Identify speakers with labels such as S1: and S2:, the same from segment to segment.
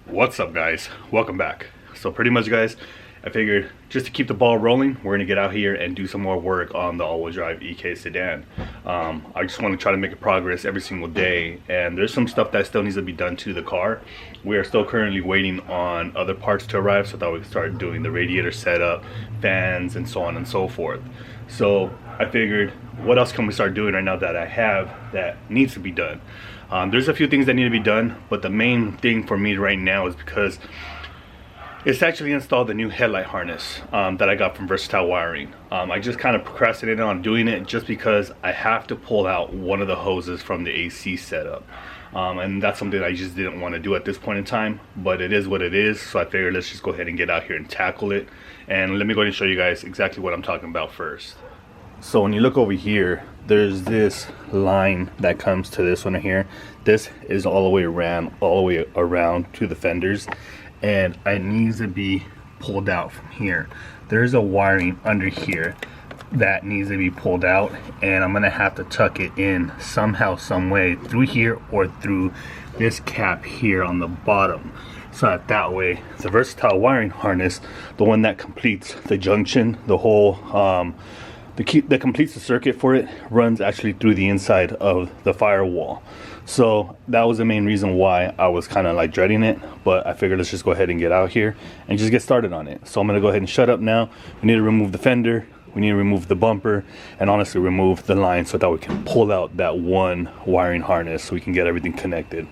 S1: What's up, guys? Welcome back. So pretty much, guys, I figured just to keep the ball rolling, we're gonna get out here and do some more work on the all-wheel drive EK sedan. I just want to try to make a progress every single day, and there's some stuff that still needs to be done to the car. We are still currently waiting on other parts to arrive so that we can start doing the radiator setup, fans, and so on and so forth. So I figured, what else can we start doing right now that I have that needs to be done? There's a few things that need to be done, but the main thing for me right now is because it's actually installed the new headlight harness that I got from Versitile Wiring. I just kind of procrastinated on doing it just because I have to pull out one of the hoses from the AC setup. And that's something I just didn't want to do at this point in time, but it is what it is. So I figured let's just go ahead and get out here and tackle it. And let me go ahead and show you guys exactly what I'm talking about first. So when you look over here, there's this line that comes to this one here. This is all the way around to the fenders, and it needs to be pulled out from here. There's a wiring under here that needs to be pulled out, and I'm gonna have to tuck it in somehow, some way, through here or through this cap here on the bottom, so that way the Versitile wiring harness, the one that completes the junction, the whole the key that completes the circuit for it, runs actually through the inside of the firewall. So that was the main reason why I was kind of like dreading it, but I figured let's just go ahead and get out here and just get started on it. So I'm gonna go ahead and shut up now. We need to remove the fender, we need to remove the bumper, and honestly remove the line so that we can pull out that one wiring harness so we can get everything connected.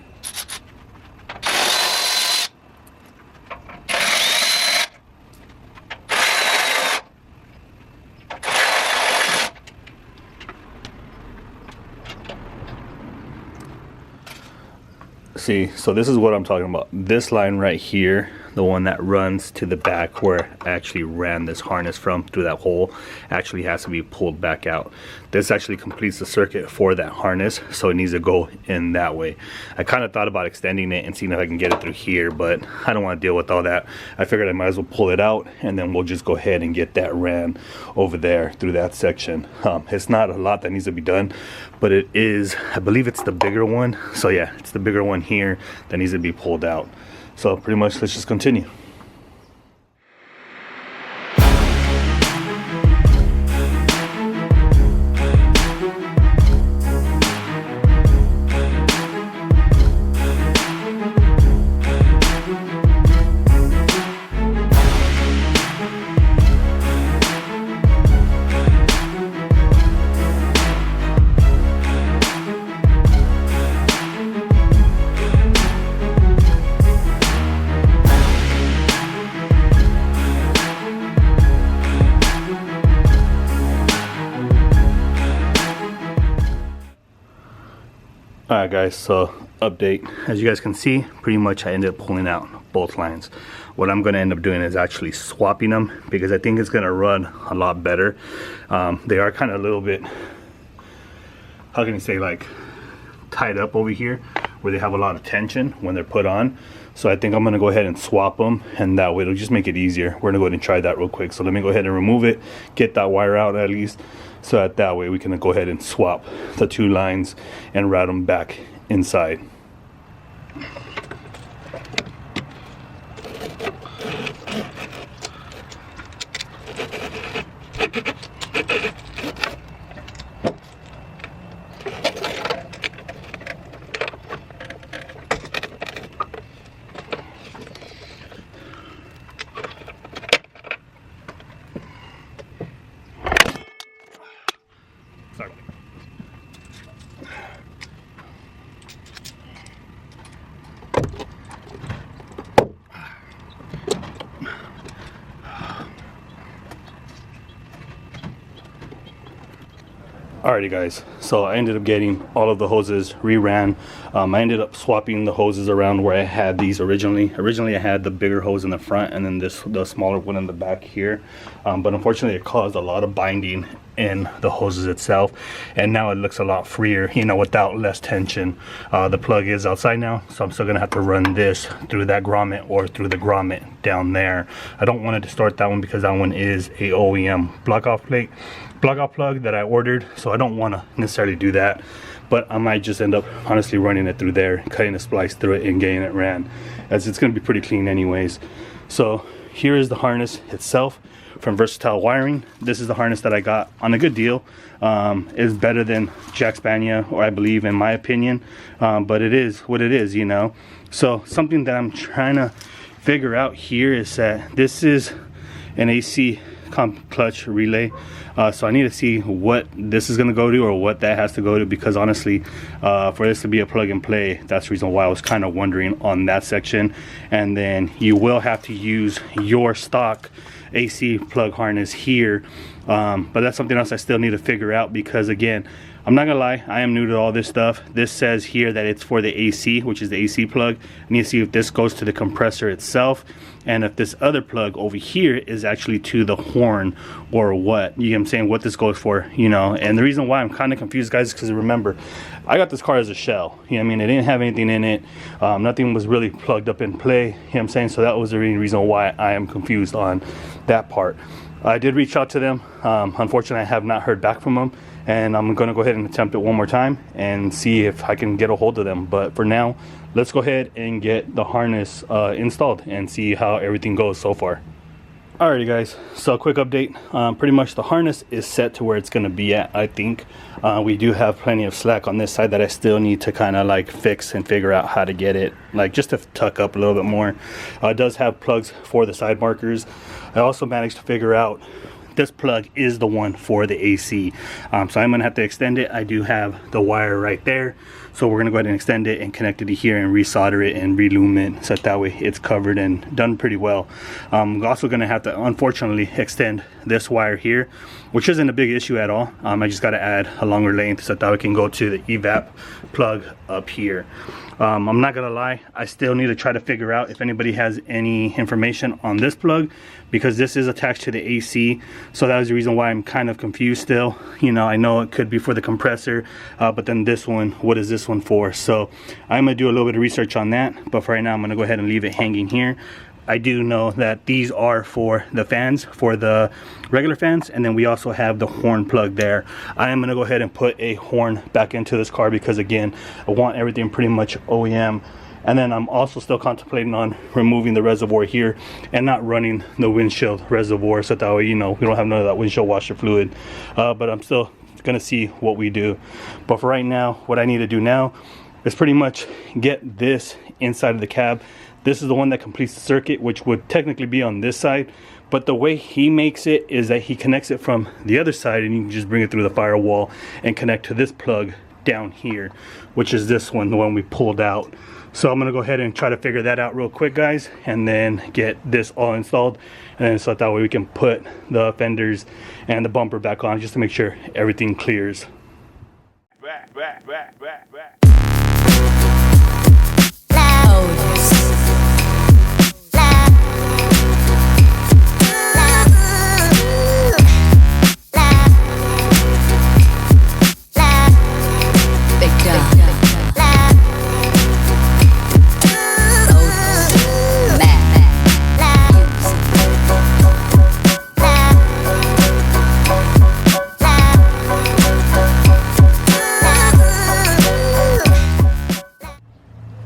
S1: See, so this is what I'm talking about. This line right here, the one that runs to the back where I actually ran this harness from through that hole, actually has to be pulled back out. This actually completes the circuit for that harness, so it needs to go in that way. I kind of thought about extending it and seeing if I can get it through here, but I don't want to deal with all that. I figured I might as well pull it out, and then we'll just go ahead and get that ran over there through that section. It's not a lot that needs to be done, but it is, I believe it's the bigger one. So yeah, it's the bigger one here that needs to be pulled out. So pretty much let's just continue. Alright guys, so update. As you guys can see, pretty much I ended up pulling out both lines. What I'm going to end up doing is actually swapping them because I think it's going to run a lot better. They are kind of a little bit, how can you say, like tied up over here where they have a lot of tension when they're put on. So I think I'm going to go ahead and swap them, and that way it'll just make it easier. We're going to go ahead and try that real quick. So let me go ahead and remove it, get that wire out at least, so that way we can go ahead and swap the two lines and route them back inside. Sorry. Alrighty guys, so I ended up getting all of the hoses reran. I ended up swapping the hoses around where I had these originally. Originally I had the bigger hose in the front and then the smaller one in the back here. But unfortunately it caused a lot of binding in the hoses itself, and now it looks a lot freer, you know, without less tension. The plug is outside now, so I'm still gonna have to run this through that grommet or through the grommet down there. I don't want to distort that one because that one is a OEM block off plug that I ordered, so I don't want to necessarily do that, but I might just end up honestly running it through there, cutting a splice through it and getting it ran, as it's going to be pretty clean anyways. So here is the harness itself from Versitile Wiring. This is the harness that I got on a good deal. It's better than Jack Spania, or I believe, in my opinion, but it is what it is, you know. So something that I'm trying to figure out here is that this is an AC clutch relay, so I need to see what this is going to go to, or what that has to go to, because honestly, for this to be a plug and play, that's the reason why I was kind of wondering on that section. And then you will have to use your stock AC plug harness here, but that's something else I still need to figure out, because again, I'm not gonna lie, I am new to all this stuff. This says here that it's for the AC, which is the AC plug. I need to see if this goes to the compressor itself, and if this other plug over here is actually to the horn, or what, you know what I'm saying, what this goes for, you know. And the reason why I'm kind of confused, guys, is because remember, I got this car as a shell, you know what I mean. It didn't have anything in it, nothing was really plugged up in play, you know what I'm saying. So that was the reason why I am confused on that part. I did reach out to them. Unfortunately, I have not heard back from them, and I'm going to go ahead and attempt it one more time and see if I can get a hold of them. But for now, let's go ahead and get the harness installed and see how everything goes so far. Alrighty guys, so quick update. Pretty much the harness is set to where it's going to be at, I think. We do have plenty of slack on this side that I still need to kind of like fix and figure out how to get it, like just to tuck up a little bit more. It does have plugs for the side markers. I also managed to figure out this plug is the one for the AC, so I'm gonna have to extend it. I do have the wire right there, so we're gonna go ahead and extend it and connect it to here and resolder it and relume it, so that way it's covered and done pretty well. I'm also gonna have to unfortunately extend this wire here, which isn't a big issue at all. I just got to add a longer length so that we can go to the evap plug up here. I'm not gonna lie, I still need to try to figure out if anybody has any information on this plug, because this is attached to the AC, so that was the reason why I'm kind of confused still. You know, I know it could be for the compressor, but then this one, what is this one for? So I'm gonna do a little bit of research on that, but for right now I'm gonna go ahead and leave it hanging here. I do know that these are for the fans, for the regular fans, and then we also have the horn plug there. I am gonna go ahead and put a horn back into this car, because again, I want everything pretty much OEM. And then I'm also still contemplating on removing the reservoir here and not running the windshield reservoir, so that way, you know, we don't have none of that windshield washer fluid. But I'm still gonna see what we do. But for right now, what I need to do now is pretty much get this inside of the cab. This is the one that completes the circuit, which would technically be on this side, but the way he makes it is that he connects it from the other side, and you can just bring it through the firewall and connect to this plug down here, which is this one, the one we pulled out. So I'm gonna go ahead and try to figure that out real quick, guys, and then get this all installed, and then so that way we can put the fenders and the bumper back on, just to make sure everything clears.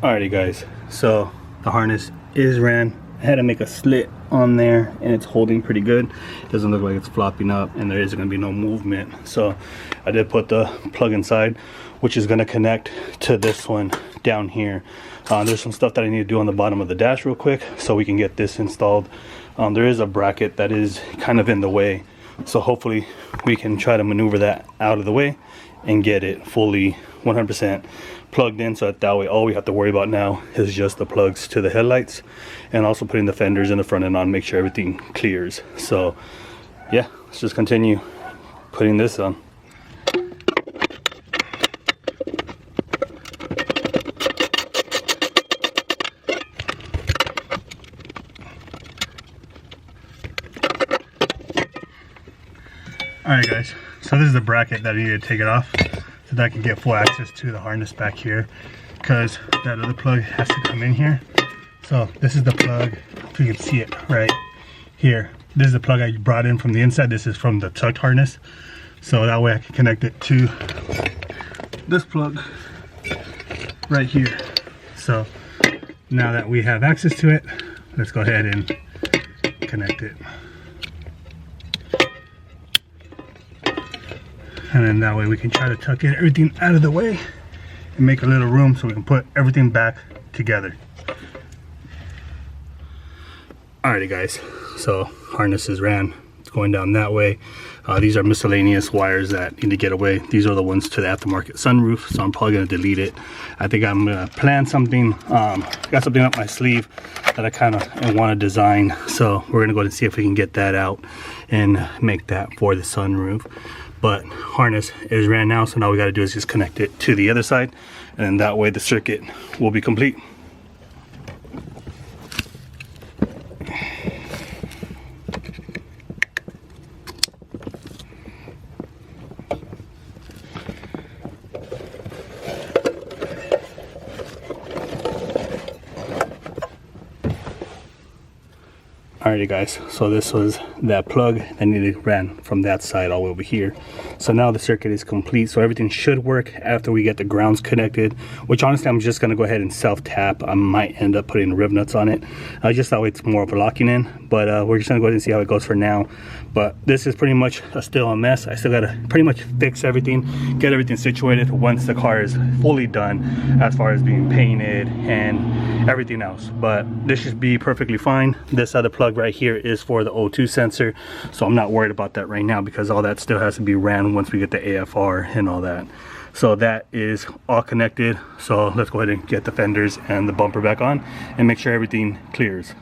S1: Alrighty guys, so the harness is ran. I had to make a slit on there, and it's holding pretty good. It doesn't look like it's flopping up, and there is going to be no movement. So I did put the plug inside, which is going to connect to this one down here. There's some stuff that I need to do on the bottom of the dash real quick so we can get this installed. There is a bracket that is kind of in the way, so hopefully we can try to maneuver that out of the way and get it fully 100% plugged in, so that way all we have to worry about now is just the plugs to the headlights, and also putting the fenders in the front end on, make sure everything clears. So yeah, let's just continue putting this on. Alright guys, so this is the bracket that I need to take it off so that I can get full access to the harness back here, because that other plug has to come in here. So this is the plug, if you can see it right here. This is the plug I brought in from the inside. This is from the tucked harness. So that way I can connect it to this plug right here. So now that we have access to it, let's go ahead and connect it. And then that way we can try to tuck everything out of the way and make a little room so we can put everything back together. Alrighty guys, so harnesses ran. It's going down that way. These are miscellaneous wires that need to get away. These are the ones to the aftermarket sunroof, so I'm probably going to delete it. I think I'm going to plan something. Got something up my sleeve that I kind of want to design, so we're going to go and see if we can get that out and make that for the sunroof. But harness is ran now, so now we got to do is just connect it to the other side, and that way the circuit will be complete. Alrighty guys, so this was that plug that needed ran from that side all the way over here. So now the circuit is complete, so everything should work after we get the grounds connected, which honestly I'm just going to go ahead and self-tap. I might end up putting rib nuts on it, just that way it's more of a locking in, but we're just going to go ahead and see how it goes for now. But this is pretty much still a mess. I still got to pretty much fix everything, get everything situated once the car is fully done as far as being painted and everything else. But this should be perfectly fine. This other plug right here is for the O2 sensor, so I'm not worried about that right now because all that still has to be ran once we get the AFR and all that. So that is all connected, so let's go ahead and get the fenders and the bumper back on and make sure everything clears.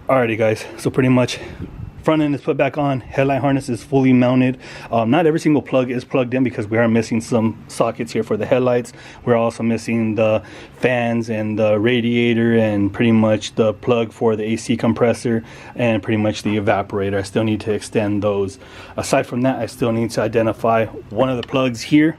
S1: Alrighty guys, so pretty much front end is put back on, headlight harness is fully mounted. Not every single plug is plugged in because we are missing some sockets here for the headlights. We're also missing the fans and the radiator and pretty much the plug for the AC compressor and pretty much the evaporator. I still need to extend those. Aside from that, I still need to identify one of the plugs here.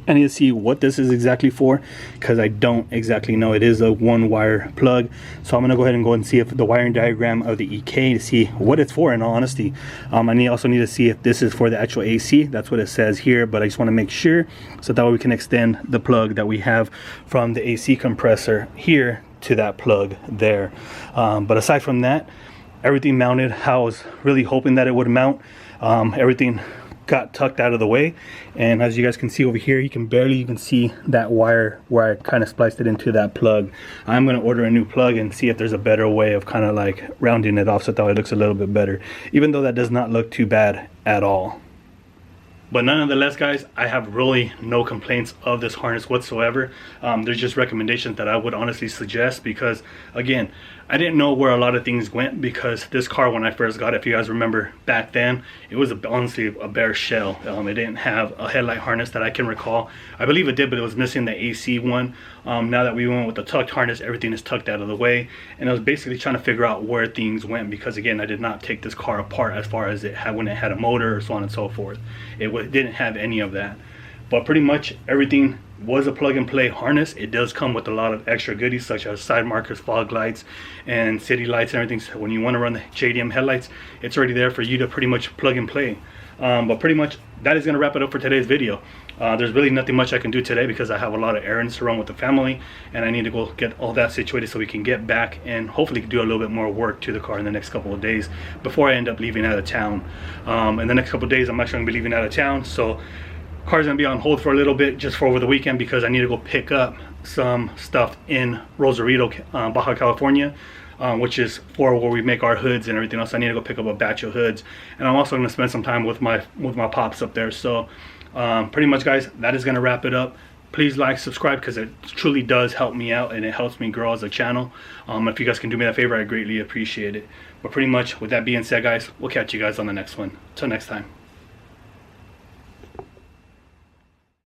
S1: I need to see what this is exactly for because I don't exactly know. It is a one wire plug, so I'm gonna go ahead and see if the wiring diagram of the EK to see what it's for, in all honesty. I also need to see if this is for the actual AC. That's what it says here, but I just want to make sure so that way we can extend the plug that we have from the AC compressor here to that plug there. But aside from that, everything mounted how I was really hoping that it would mount. Everything got tucked out of the way, and as you guys can see over here, you can barely even see that wire where I kind of spliced it into that plug. I'm going to order a new plug and see if there's a better way of kind of like rounding it off so that way it looks a little bit better, even though that does not look too bad at all. But nonetheless guys, I have really no complaints of this harness whatsoever. There's just recommendations that I would honestly suggest because again, I didn't know where a lot of things went because this car, when I first got it, if you guys remember back then, it was honestly a bare shell. It didn't have a headlight harness that I can recall. I believe it did, but it was missing the AC one. Now that we went with the tucked harness, everything is tucked out of the way, and I was basically trying to figure out where things went because again, I did not take this car apart as far as it had when it had a motor or so on and so forth. It didn't have any of that, but pretty much everything was a plug-and-play harness. It does come with a lot of extra goodies such as side markers, fog lights, and city lights and everything. So when you want to run the JDM headlights, it's already there for you to pretty much plug and play. But pretty much that is going to wrap it up for today's video. There's really nothing much I can do today because I have a lot of errands to run with the family, and I need to go get all that situated so we can get back and hopefully do a little bit more work to the car in the next couple of days before I end up leaving out of town. In the next couple of days, I'm actually going to be leaving out of town, so Car's gonna be on hold for a little bit just for over the weekend because I need to go pick up some stuff in Rosarito, Baja California, which is for where we make our hoods and everything else. I need to go pick up a batch of hoods, and I'm also gonna spend some time with my pops up there. So pretty much, guys, that is gonna wrap it up. Please like, subscribe, because it truly does help me out and it helps me grow as a channel. If you guys can do me that favor, I greatly appreciate it. But pretty much with that being said, guys, we'll catch you guys on the next one. Till next time.